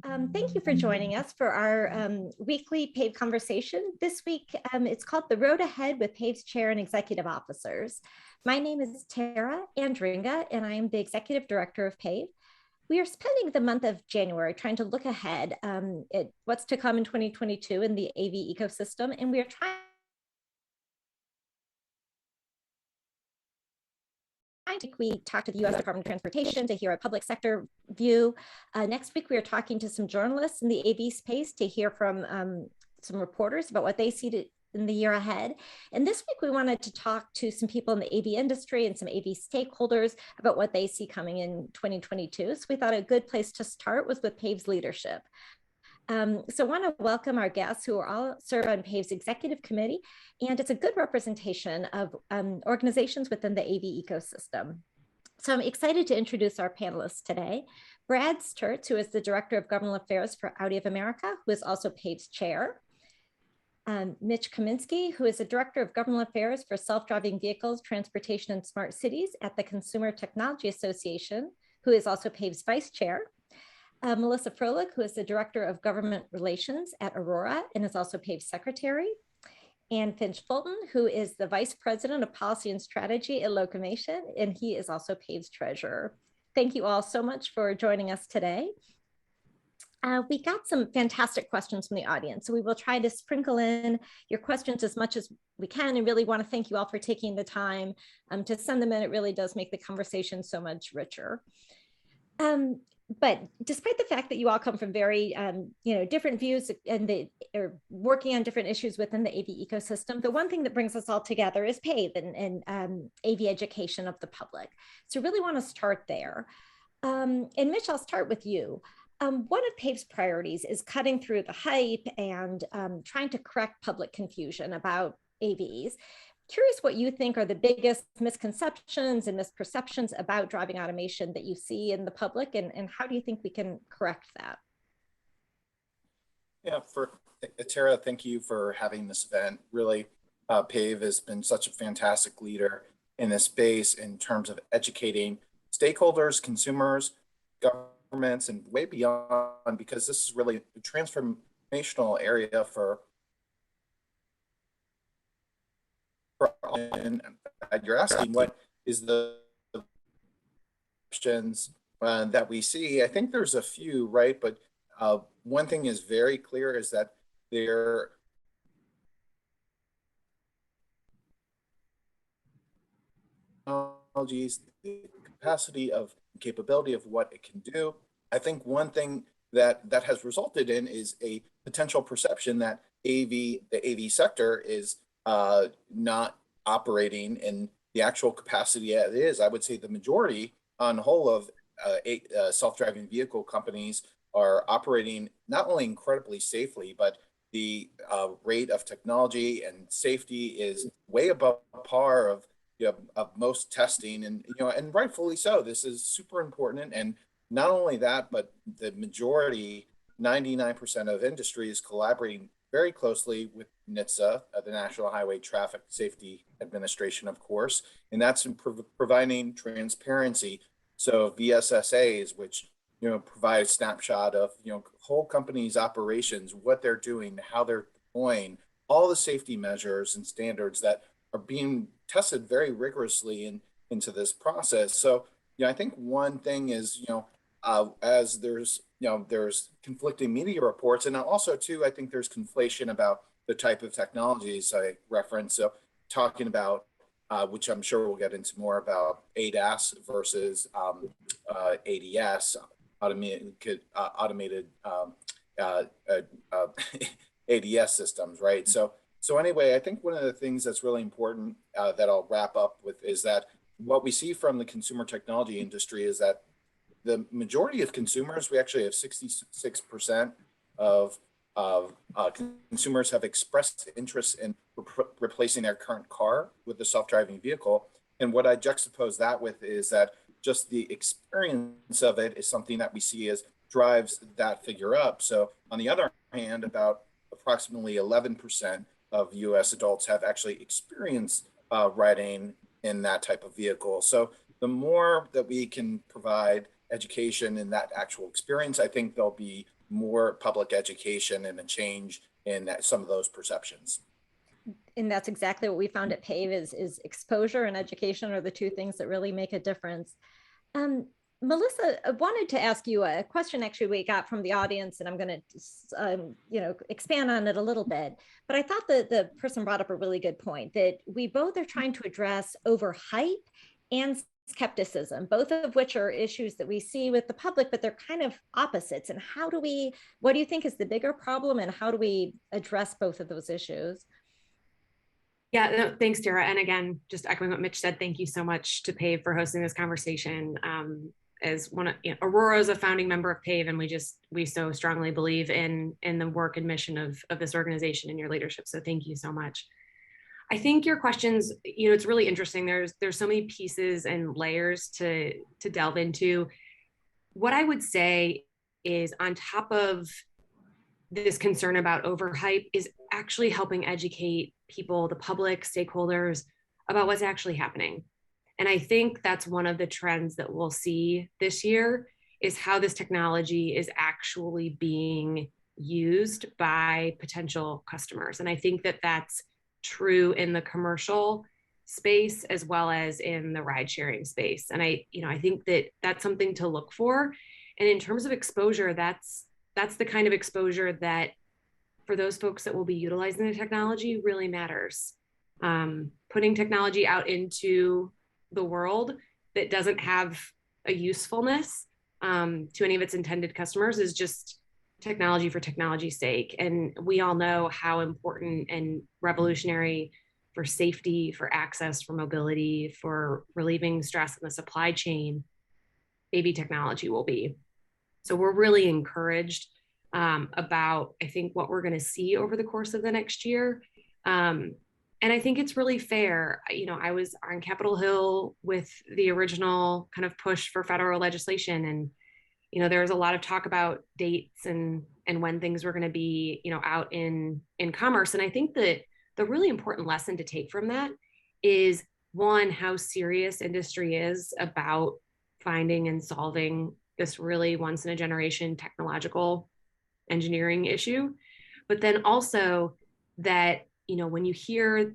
Thank you for joining us for our weekly PAVE conversation. This week, it's called The Road Ahead with PAVE's Chair and Executive Officers. My name is Tara Andringa, and I am the Executive Director of PAVE. We are spending the month of January trying to look ahead at what's to come in 2022 in the AV ecosystem, and we are trying we talked to the U.S. Department of Transportation to hear a public sector view. Next week, we are talking to some journalists in the AV space to hear from some reporters about what they see in the year ahead. And this week, we wanted to talk to some people in the AV industry and some AV stakeholders about what they see coming in 2022. So we thought a good place to start was with PAVE's leadership. So I want to welcome our guests who are all serve on PAVE's executive committee, and it's a good representation of organizations within the AV ecosystem. So I'm excited to introduce our panelists today. Brad Stertz, who is the Director of Government Affairs for Audi of America, who is also PAVE's chair. Mitch Kominsky, who is the Director of Government Affairs for Self-Driving Vehicles, Transportation, and Smart Cities at the Consumer Technology Association, who is also PAVE's vice chair. Melissa Froelich, who is the Director of Government Relations at Aurora and is also PAVE's secretary. And Finch Fulton, who is the Vice President of Policy and Strategy at Locomation, and he is also PAVE's treasurer. Thank you all so much for joining us today. We got some fantastic questions from the audience, so we will try to sprinkle in your questions as much as we can, and really want to thank you all for taking the time to send them in. It really does make the conversation so much richer. But despite the fact that you all come from very, different views and they are working on different issues within the AV ecosystem, the one thing that brings us all together is PAVE and AV education of the public. So really want to start there. And Mitch, I'll start with you. One of PAVE's priorities is cutting through the hype and trying to correct public confusion about AVs. Curious what you think are the biggest misconceptions and misperceptions about driving automation that you see in the public, and how do you think we can correct that? Yeah, Tara, thank you for having this event. Really, PAVE has been such a fantastic leader in this space in terms of educating stakeholders, consumers, governments, and way beyond, because this is really a transformational area for and you're asking what is the options that we see. I think there's a few, right? But one thing is very clear is that there technologies, the capacity of capability of what it can do. I think one thing that has resulted in is a potential perception that the AV sector is not operating in the actual capacity it is. I would say the majority on the whole of self-driving vehicle companies are operating not only incredibly safely, but the rate of technology and safety is way above par of most testing, and and rightfully so. This is super important, and not only that, but the majority, 99% of industry is collaborating very closely with NHTSA, the National Highway Traffic Safety Administration, of course, and that's in providing transparency. So VSSAs, which provide a snapshot of whole company's operations, what they're doing, how they're deploying, all the safety measures and standards that are being tested very rigorously into this process. So I think one thing is as there's conflicting media reports, and also too, I think there's conflation about the type of technologies I referenced. So talking about, which I'm sure we'll get into more about, ADAS versus ADS, automated ADS systems, right? So anyway, I think one of the things that's really important that I'll wrap up with is that what we see from the consumer technology industry is that the majority of consumers, we actually have 66% of consumers have expressed interest in replacing their current car with a self-driving vehicle. And what I juxtapose that with is that just the experience of it is something that we see as drives that figure up. So on the other hand, about approximately 11% of US adults have actually experienced riding in that type of vehicle. So the more that we can provide education in that actual experience, I think there'll be more public education and a change in some of those perceptions. And that's exactly what we found at PAVE is exposure and education are the two things that really make a difference. Melissa, I wanted to ask you a question actually we got from the audience, and I'm going to expand on it a little bit. But I thought that the person brought up a really good point, that we both are trying to address overhype and skepticism, both of which are issues that we see with the public, but they're kind of opposites. And what do you think is the bigger problem, and how do we address both of those issues? Yeah, no, thanks, Tara. And again, just echoing what Mitch said, thank you so much to PAVE for hosting this conversation. As one of, Aurora is a founding member of PAVE, and we so strongly believe in the work and mission of this organization and your leadership. So thank you so much. I think your questions, it's really interesting. There's so many pieces and layers to delve into. What I would say is, on top of this concern about overhype, is actually helping educate people, the public, stakeholders, about what's actually happening. And I think that's one of the trends that we'll see this year, is how this technology is actually being used by potential customers. And I think that that's true in the commercial space as well as in the ride sharing space. And I think that that's something to look for. And in terms of exposure, that's the kind of exposure that, for those folks that will be utilizing the technology, really matters. Putting technology out into the world that doesn't have a usefulness to any of its intended customers is just technology for technology's sake. And we all know how important and revolutionary for safety, for access, for mobility, for relieving stress in the supply chain, AV technology will be. So we're really encouraged about, I think, what we're going to see over the course of the next year. And I think it's really fair. I was on Capitol Hill with the original kind of push for federal legislation, and there was a lot of talk about dates and when things were going to be out in commerce. And I think that the really important lesson to take from that is, one, how serious industry is about finding and solving this really once in a generation technological engineering issue, but then also that when you hear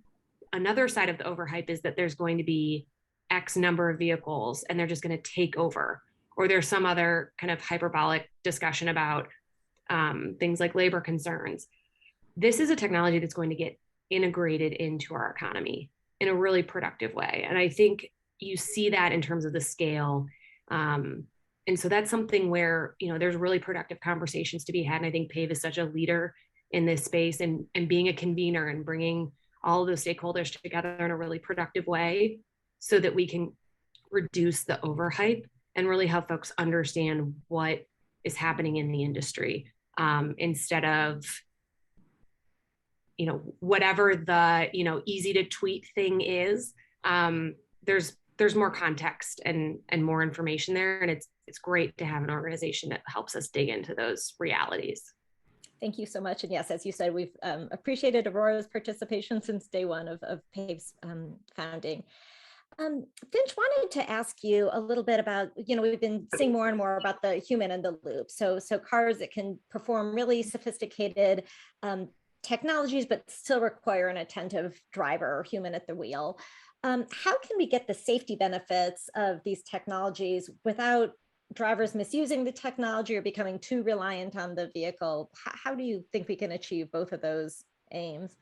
another side of the overhype is that there's going to be X number of vehicles and they're just going to take over, or there's some other kind of hyperbolic discussion about things like labor concerns. This is a technology that's going to get integrated into our economy in a really productive way. And I think you see that in terms of the scale. And so that's something where, there's really productive conversations to be had. And I think PAVE is such a leader in this space, and being a convener and bringing all of those stakeholders together in a really productive way so that we can reduce the overhype and really help folks understand what is happening in the industry, instead of, whatever the, easy to tweet thing is. There's more context and more information there. And it's great to have an organization that helps us dig into those realities. Thank you so much. And yes, as you said, we've appreciated Aurora's participation since day one of PAVE's founding. Finch, wanted to ask you a little bit about, we've been seeing more and more about the human in the loop. So cars that can perform really sophisticated technologies, but still require an attentive driver or human at the wheel. How can we get the safety benefits of these technologies without drivers misusing the technology or becoming too reliant on the vehicle? How do you think we can achieve both of those aims?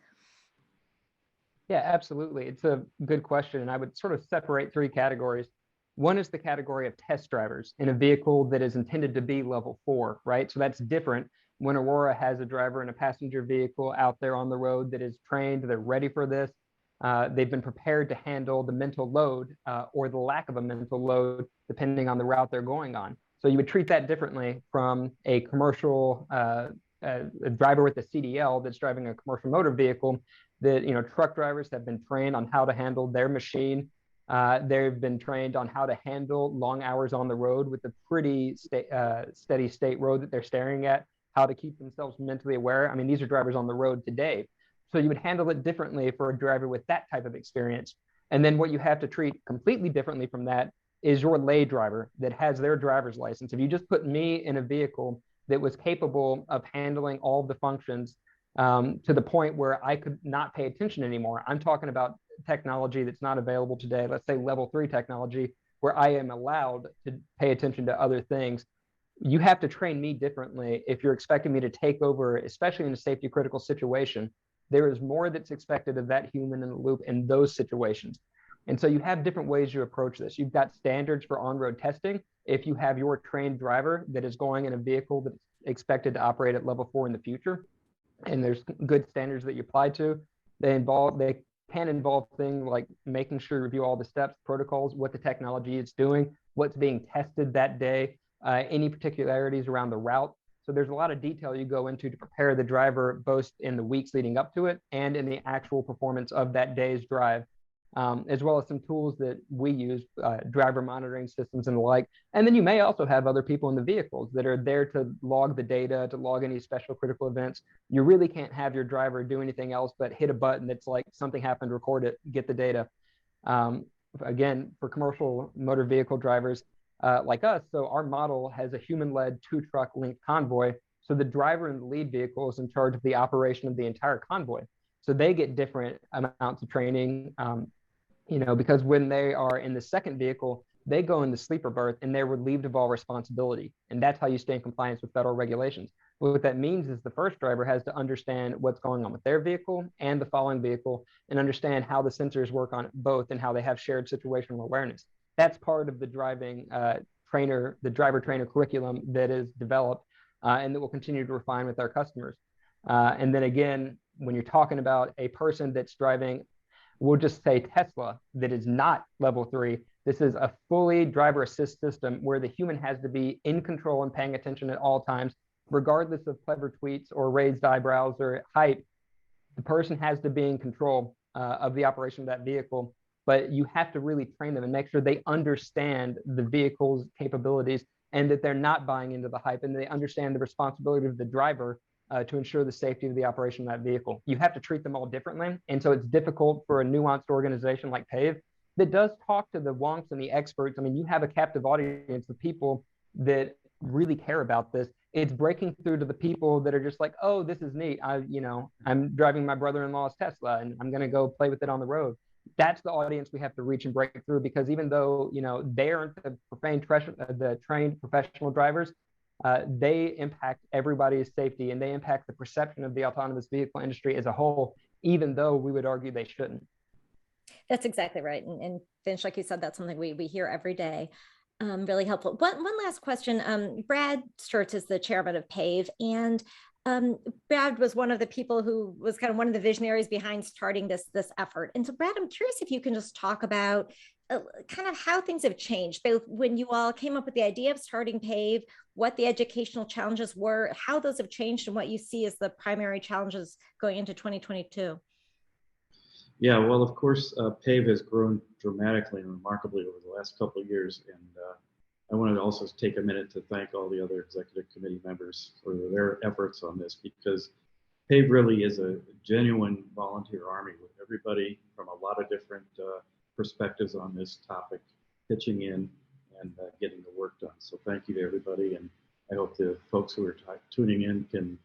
Yeah, absolutely. It's a good question. And I would sort of separate three categories. One is the category of test drivers in a vehicle that is intended to be level 4, right? So that's different when Aurora has a driver in a passenger vehicle out there on the road that is trained, they're ready for this. They've been prepared to handle the mental load or the lack of a mental load, depending on the route they're going on. So you would treat that differently from a commercial a driver with a CDL that's driving a commercial motor vehicle. That, truck drivers have been trained on how to handle their machine. They've been trained on how to handle long hours on the road with a pretty steady state road that they're staring at, how to keep themselves mentally aware. I mean, these are drivers on the road today. So you would handle it differently for a driver with that type of experience. And then what you have to treat completely differently from that is your lay driver that has their driver's license. If you just put me in a vehicle that was capable of handling all of the functions to the point where I could not pay attention anymore. I'm talking about technology that's not available today, let's say level 3 technology, where I am allowed to pay attention to other things. You have to train me differently if you're expecting me to take over, especially in a safety critical situation. There is more that's expected of that human in the loop in those situations. And so you have different ways you approach this. You've got standards for on-road testing. If you have your trained driver that is going in a vehicle that's expected to operate at level 4 in the future, and there's good standards that you apply to, they can involve things like making sure you review all the steps, protocols, what the technology is doing, what's being tested that day, any particularities around the route. So there's a lot of detail you go into to prepare the driver, both in the weeks leading up to it and in the actual performance of that day's drive, as well as some tools that we use, driver monitoring systems and the like. And then you may also have other people in the vehicles that are there to log the data, to log any special critical events. You really can't have your driver do anything else but hit a button that's like something happened, record it, get the data. Again, for commercial motor vehicle drivers, like us, so our model has a human-led 2-truck linked convoy. So the driver in the lead vehicle is in charge of the operation of the entire convoy. So they get different amounts of training, because when they are in the second vehicle, they go in the sleeper berth and they're relieved of all responsibility. And that's how you stay in compliance with federal regulations. What that means is the first driver has to understand what's going on with their vehicle and the following vehicle and understand how the sensors work on both and how they have shared situational awareness. That's part of the driver trainer curriculum that is developed and that we'll continue to refine with our customers. And then again, when you're talking about a person that's driving, we'll just say Tesla, that is not level 3, this is a fully driver assist system where the human has to be in control and paying attention at all times, regardless of clever tweets or raised eyebrows or hype. The person has to be in control of the operation of that vehicle. But you have to really train them and make sure they understand the vehicle's capabilities and that they're not buying into the hype and they understand the responsibility of the driver to ensure the safety of the operation of that vehicle. You have to treat them all differently. And so it's difficult for a nuanced organization like PAVE that does talk to the wonks and the experts. I mean, you have a captive audience of people that really care about this. It's breaking through to the people that are just like, oh, this is neat. I'm driving my brother-in-law's Tesla and I'm going to go play with it on the road. That's the audience we have to reach and break through, because even though they aren't the trained professional drivers, they impact everybody's safety and they impact the perception of the autonomous vehicle industry as a whole, even though we would argue they shouldn't. That's exactly right. And Finch, like you said, that's something we hear every day. Really helpful. One last question. Brad Stertz is the chairman of PAVE, and Brad was one of the people who was kind of one of the visionaries behind starting this effort. And so Brad, I'm curious if you can just talk about kind of how things have changed, both when you all came up with the idea of starting PAVE, what the educational challenges were, how those have changed, and what you see as the primary challenges going into 2022. Yeah, well, of course, PAVE has grown dramatically and remarkably over the last couple of years. And I wanted to also take a minute to thank all the other executive committee members for their efforts on this, because PAVE really is a genuine volunteer army with everybody from a lot of different perspectives on this topic pitching in and getting the work done. So thank you to everybody. And I hope the folks who are tuning in can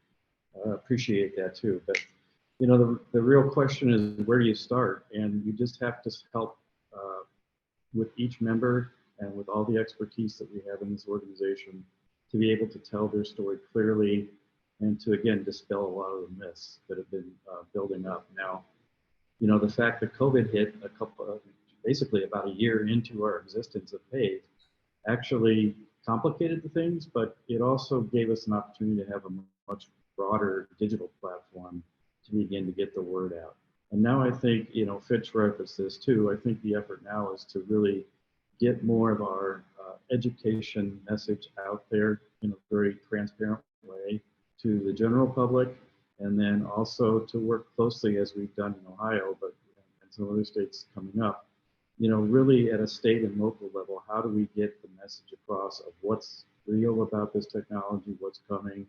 appreciate that too. But the real question is, where do you start? And you just have to help with each member and with all the expertise that we have in this organization to be able to tell their story clearly and to, again, dispel a lot of the myths that have been building up. Now, the fact that COVID hit basically about a year into our existence of PAVE actually complicated the things, but it also gave us an opportunity to have a much broader digital platform to begin to get the word out. And now I think, Finch referenced this too, I think the effort now is to really get more of our education message out there in a very transparent way to the general public, and then also to work closely, as we've done in Ohio, but and some other states coming up, really at a state and local level, how do we get the message across of what's real about this technology, what's coming,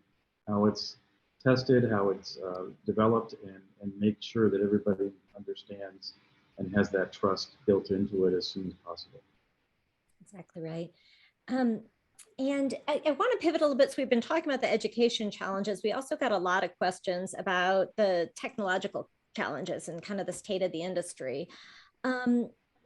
how it's tested, how it's developed, and make sure that everybody understands and has that trust built into it as soon as possible. Exactly right. And I want to pivot a little bit. So we've been talking about the education challenges. We also got a lot of questions about the technological challenges and kind of the state of the industry.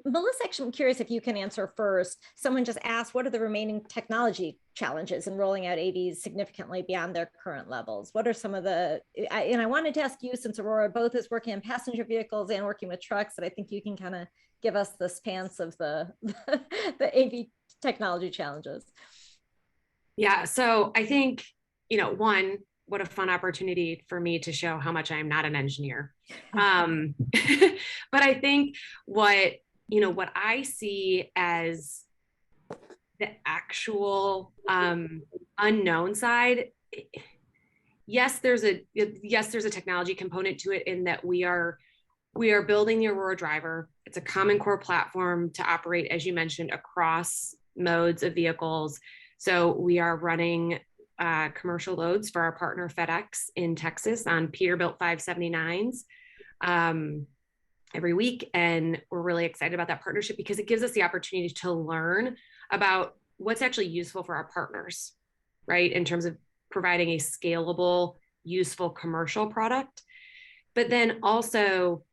Melissa, actually, I'm curious if you can answer first. Someone just asked, what are the remaining technology challenges in rolling out AVs significantly beyond their current levels? What are some of the, and I wanted to ask you, since Aurora both is working on passenger vehicles and working with trucks, that I think you can kind of give us the spans of the AV technology challenges. Yeah, so I think, you know, one, what a fun opportunity for me to show how much I am not an engineer. But I think what I see as the actual unknown side, yes, there's a technology component to it in that we are building the Aurora Driver. It's a common core platform to operate, as you mentioned, across modes of vehicles. So we are running commercial loads for our partner FedEx in Texas on Peterbilt 579s every week. And we're really excited about that partnership because it gives us the opportunity to learn about what's actually useful for our partners, right? In terms of providing a scalable, useful commercial product. But then also,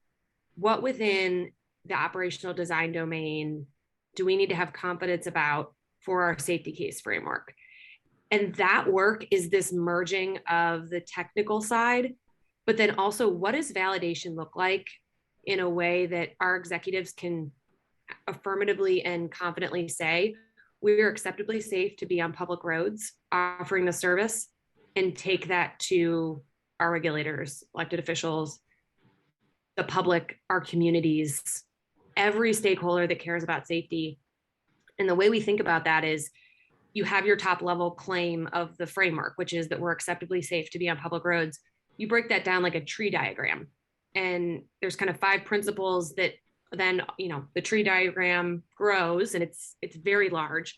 what within the operational design domain do we need to have confidence about for our safety case framework? And that work is this merging of the technical side, but then also what does validation look like in a way that our executives can affirmatively and confidently say, we are acceptably safe to be on public roads offering the service, and take that to our regulators, elected officials, the public, our communities, every stakeholder that cares about safety. And the way we think about that is you have your top level claim of the framework, which is that we're acceptably safe to be on public roads. You break that down like a tree diagram. And there's kind of 5 principles that then, the tree diagram grows, and it's very large,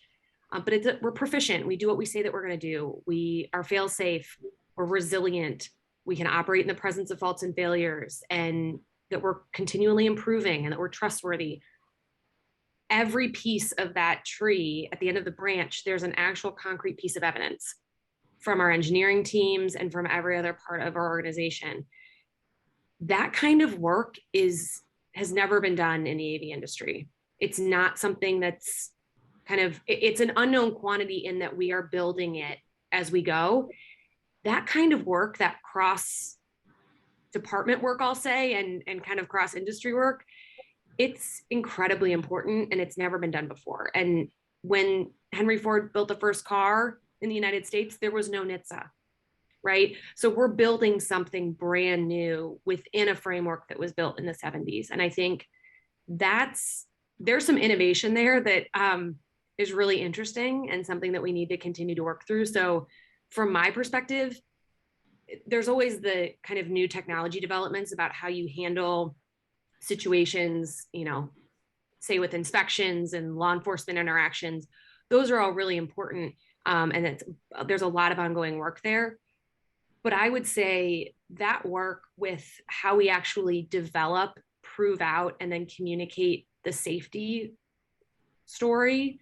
but we're proficient. We do what we say that we're going to do. We are fail safe. We're resilient. We can operate in the presence of faults and failures, and that we're continually improving, and that we're trustworthy. Every piece of that tree, at the end of the branch, there's an actual concrete piece of evidence from our engineering teams and from every other part of our organization. That kind of work has never been done in the AV industry. It's not something that's it's an unknown quantity in that we are building it as we go. That kind of work, that cross department work, I'll say, and kind of cross industry work, it's incredibly important, and it's never been done before. And when Henry Ford built the first car in the United States, there was no NHTSA, right? So we're building something brand new within a framework that was built in the 70s. And I think there's some innovation there that is really interesting and something that we need to continue to work through. So from my perspective, there's always the kind of new technology developments about how you handle situations, say with inspections and law enforcement interactions. Those are all really important. And there's a lot of ongoing work there. But I would say that work with how we actually develop, prove out, and then communicate the safety story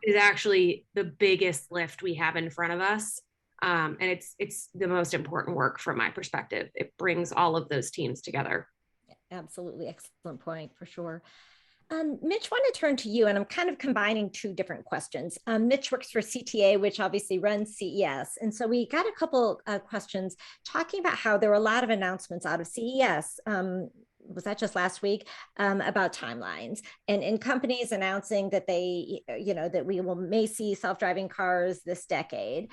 is actually the biggest lift we have in front of us. And it's the most important work from my perspective. It brings all of those teams together. Absolutely. Excellent point, for sure. Mitch, I want to turn to you, and I'm kind of combining 2 different questions. Mitch works for CTA, which obviously runs CES. And so we got a couple questions talking about how there were a lot of announcements out of CES. Was that just last week, about timelines and companies announcing that that we may see self-driving cars this decade.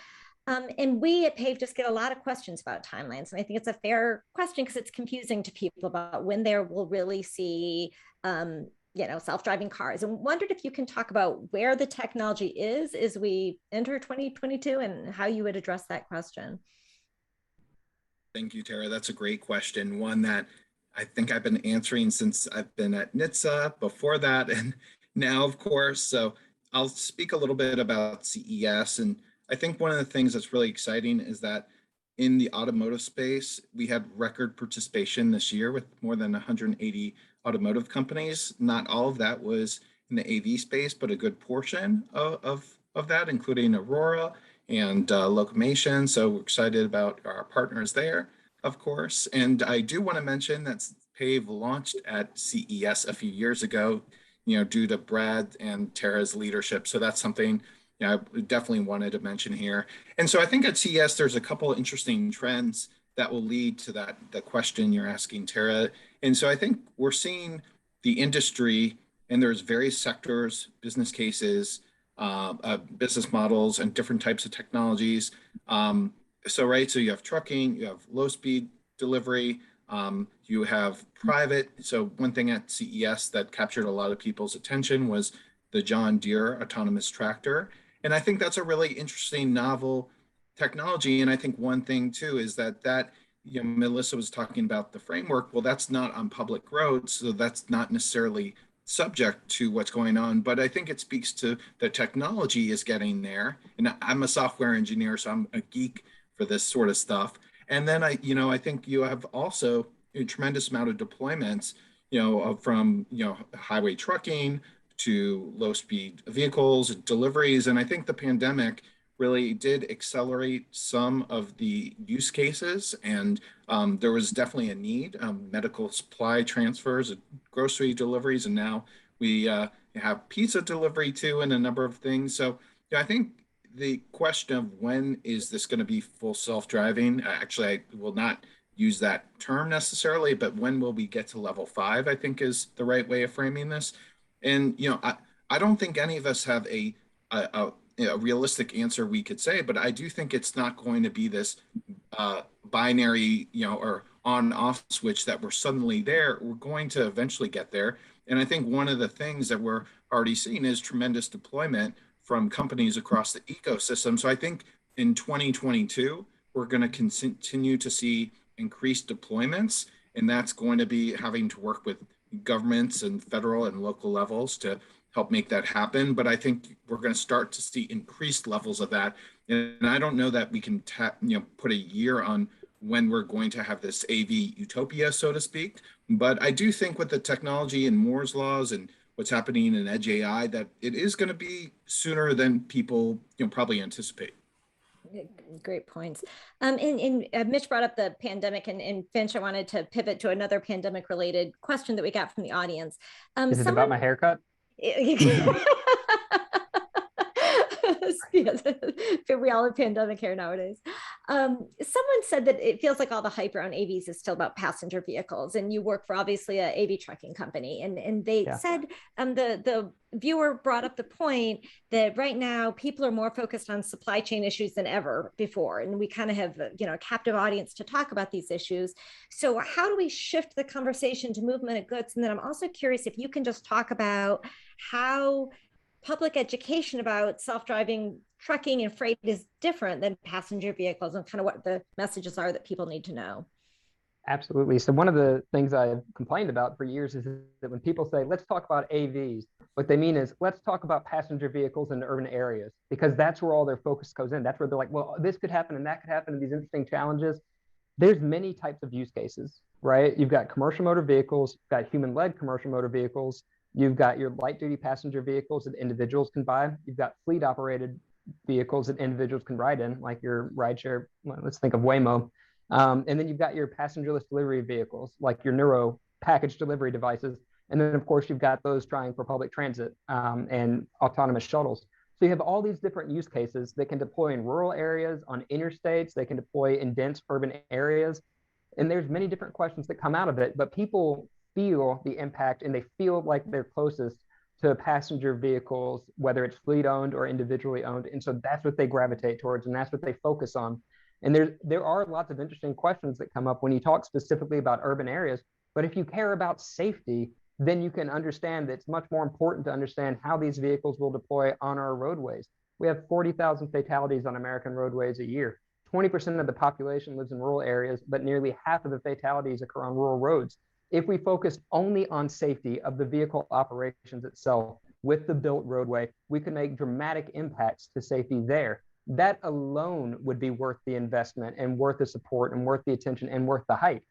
And we at PAVE just get a lot of questions about timelines. And I think it's a fair question because it's confusing to people about when there will really see, self-driving cars, and wondered if you can talk about where the technology is as we enter 2022 and how you would address that question. Thank you, Tara. That's a great question. One that I think I've been answering since I've been at NHTSA, before that, and now, of course. So I'll speak a little bit about CES. And I think one of the things that's really exciting is that in the automotive space, we had record participation this year with more than 180 automotive companies. Not all of that was in the AV space, but a good portion of of that, including Aurora and Locomation. So we're excited about our partners there, of course. And I do want to mention that PAVE launched at CES a few years ago, due to Brad and Tara's leadership. So that's something I definitely wanted to mention here. And so I think at CES, there's a couple of interesting trends that will lead to the question you're asking, Tara. And so I think we're seeing the industry, and there's various sectors, business cases, business models, and different types of technologies. So you have trucking, you have low speed delivery, you have private. So one thing at CES that captured a lot of people's attention was the John Deere autonomous tractor. And I think that's a really interesting, novel technology. And I think one thing too is that Melissa was talking about the framework. Well, that's not on public roads, so that's not necessarily subject to what's going on. But I think it speaks to the technology is getting there. And I'm a software engineer, so I'm a geek for this sort of stuff. And then I think you have also a tremendous amount of deployments, from highway trucking to low speed vehicles, deliveries. And I think the pandemic really did accelerate some of the use cases. And there was definitely a need, medical supply transfers, grocery deliveries, and now we have pizza delivery too, and a number of things. So I think the question of when is this going to be full self-driving, actually, I will not use that term necessarily, but when will we get to level 5, I think is the right way of framing this. And, I don't think any of us have a realistic answer we could say, but I do think it's not going to be this binary, or on-off switch that we're suddenly there. We're going to eventually get there. And I think one of the things that we're already seeing is tremendous deployment from companies across the ecosystem. So I think in 2022, we're going to continue to see increased deployments, and that's going to be having to work with governments and federal and local levels to help make that happen. But I think we're going to start to see increased levels of that. And I don't know that we can put a year on when we're going to have this AV utopia, so to speak. But I do think with the technology and Moore's laws and what's happening in edge AI, that it is going to be sooner than people probably anticipate. Great points. And Mitch brought up the pandemic, and Finch, I wanted to pivot to another pandemic related question that we got from the audience. Is it about my haircut? Yes, we all have pandemic hair nowadays. Someone said that it feels like all the hype around AVs is still about passenger vehicles, and you work for obviously a AV trucking company, and they said the viewer brought up the point that right now people are more focused on supply chain issues than ever before, and we kind of have a captive audience to talk about these issues. So how do we shift the conversation to movement of goods? And then I'm also curious if you can just talk about how public education about self-driving trucking and freight is different than passenger vehicles, and kind of what the messages are that people need to know. Absolutely. So one of the things I've complained about for years is that when people say, let's talk about AVs, what they mean is, let's talk about passenger vehicles in urban areas, because that's where all their focus goes in. That's where they're like, well, this could happen and that could happen, and these interesting challenges. There's many types of use cases, right? You've got commercial motor vehicles, you've got human-led commercial motor vehicles, you've got your light-duty passenger vehicles that individuals can buy. You've got fleet-operated vehicles that individuals can ride in, like your rideshare. Well, let's think of Waymo. And then you've got your passengerless delivery vehicles, like your Neuro package delivery devices. And then, of course, you've got those trying for public transit and autonomous shuttles. So you have all these different use cases that can deploy in rural areas, on interstates. They can deploy in dense urban areas. And there's many different questions that come out of it, but people feel the impact, and they feel like they're closest to passenger vehicles, whether it's fleet owned or individually owned. And so that's what they gravitate towards, and that's what they focus on. And there are lots of interesting questions that come up when you talk specifically about urban areas. But if you care about safety, then you can understand that it's much more important to understand how these vehicles will deploy on our roadways. We have 40,000 fatalities on American roadways a year. 20% of the population lives in rural areas, but nearly half of the fatalities occur on rural roads. If we focus only on safety of the vehicle operations itself with the built roadway, we can make dramatic impacts to safety there. That alone would be worth the investment and worth the support and worth the attention and worth the hype.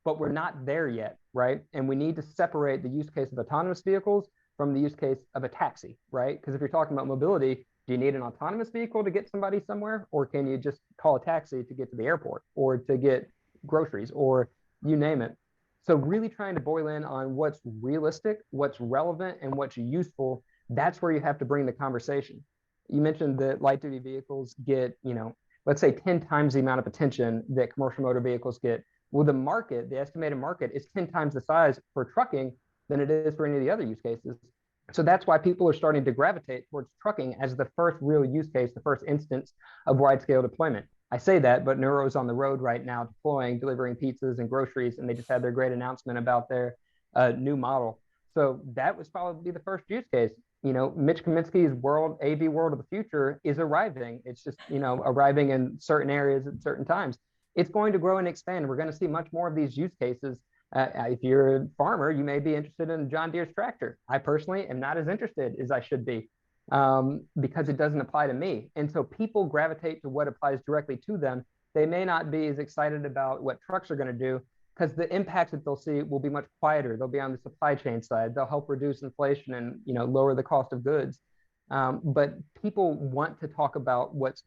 But we're not there yet, right? And we need to separate the use case of autonomous vehicles from the use case of a taxi, right? Because if you're talking about mobility, Do you need an autonomous vehicle to get somebody somewhere? Or can you just call a taxi to get to the airport or to get groceries or you name it? So really trying to boil in on what's realistic, what's relevant, and what's useful. That's where you have to bring the conversation. You mentioned that light duty vehicles get, let's say 10 times the amount of attention that commercial motor vehicles get. Well, the market, the estimated market is 10 times the size for trucking than it is for any of the other use cases. So that's why people are starting to gravitate towards trucking as the first real use case, the first instance of wide scale deployment. I say that, but Neuro's on the road right now deploying, delivering pizzas and groceries, and they just had their great announcement about their new model. So that was probably the first use case. Mitch Kominsky's AV world of the future is arriving. It's just, arriving in certain areas at certain times. It's going to grow and expand. We're going to see much more of these use cases. If you're a farmer, you may be interested in John Deere's tractor. I personally am not as interested as I should be because it doesn't apply to me. And so people gravitate to what applies directly to them. They may not be as excited about what trucks are going to do because the impacts that they'll see will be much quieter. They'll be on the supply chain side. They'll help reduce inflation and lower the cost of goods. But people want to talk about what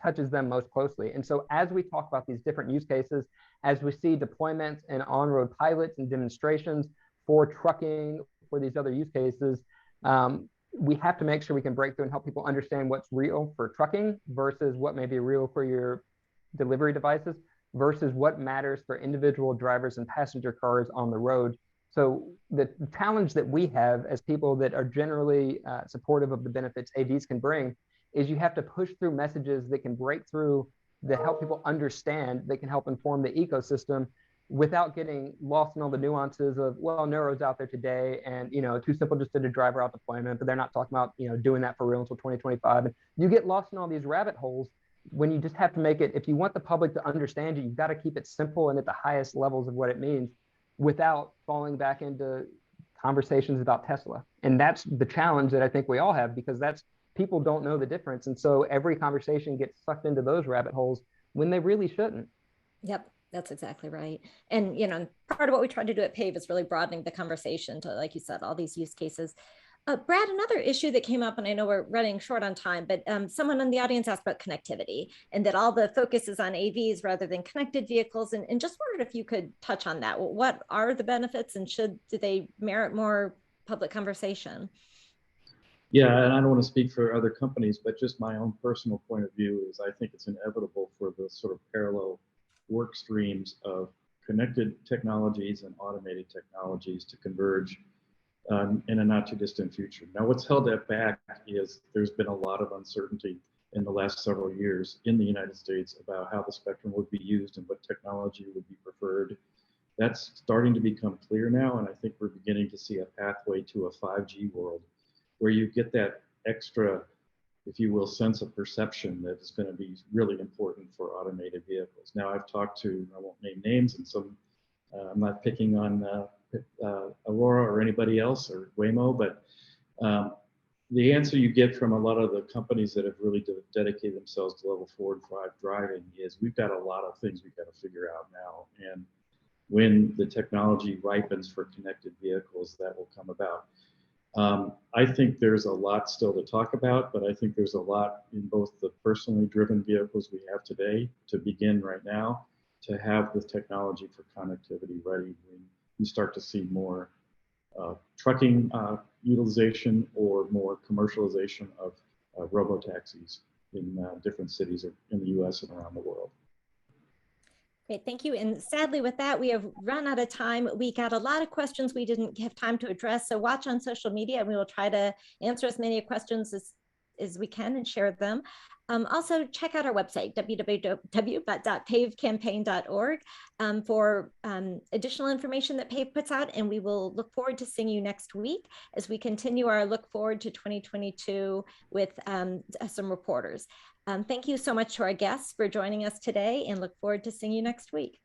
touches them most closely. And so as we talk about these different use cases, as we see deployments and on-road pilots and demonstrations for trucking, for these other use cases, we have to make sure we can break through and help people understand what's real for trucking versus what may be real for your delivery devices versus what matters for individual drivers and passenger cars on the road. So the challenge that we have as people that are generally supportive of the benefits AVs can bring is you have to push through messages that can break through, that help people understand, that can help inform the ecosystem without getting lost in all the nuances of, well, Neuro's out there today and, Too Simple just did a driver out deployment, but they're not talking about, doing that for real until 2025. And you get lost in all these rabbit holes when you just have to make it, if you want the public to understand you, you've got to keep it simple and at the highest levels of what it means without falling back into conversations about Tesla. And that's the challenge that I think we all have, because people don't know the difference. And so every conversation gets sucked into those rabbit holes when they really shouldn't. Yep, that's exactly right. And, part of what we try to do at PAVE is really broadening the conversation to, like you said, all these use cases. Brad, another issue that came up, and I know we're running short on time, but someone in the audience asked about connectivity and that all the focus is on AVs rather than connected vehicles. And just wondered if you could touch on that. What are the benefits and do they merit more public conversation? Yeah, and I don't want to speak for other companies, but just my own personal point of view is I think it's inevitable for the sort of parallel work streams of connected technologies and automated technologies to converge in a not too distant future. Now, what's held that back is there's been a lot of uncertainty in the last several years in the United States about how the spectrum would be used and what technology would be preferred. That's starting to become clear now, and I think we're beginning to see a pathway to a 5G world where you get that extra, if you will, sense of perception that is going to be really important for automated vehicles. Now, I've talked to, I won't name names, and some, I'm not picking on Aurora or anybody else or Waymo, but the answer you get from a lot of the companies that have really dedicated themselves to level 4 and 5 driving is we've got a lot of things we've got to figure out now. And when the technology ripens for connected vehicles, that will come about. I think there's a lot still to talk about, but I think there's a lot in both the personally driven vehicles we have today to begin right now to have the technology for connectivity ready when you start to see more trucking utilization or more commercialization of robo-taxis in different cities in the US and around the world. Great, thank you. And sadly with that, we have run out of time. We got a lot of questions we didn't have time to address. So watch on social media and we will try to answer as many questions as we can and share them. Also check out our website, www.pavecampaign.org for additional information that PAVE puts out. And we will look forward to seeing you next week as we continue our look forward to 2022 with some reporters. Thank you so much to our guests for joining us today and look forward to seeing you next week.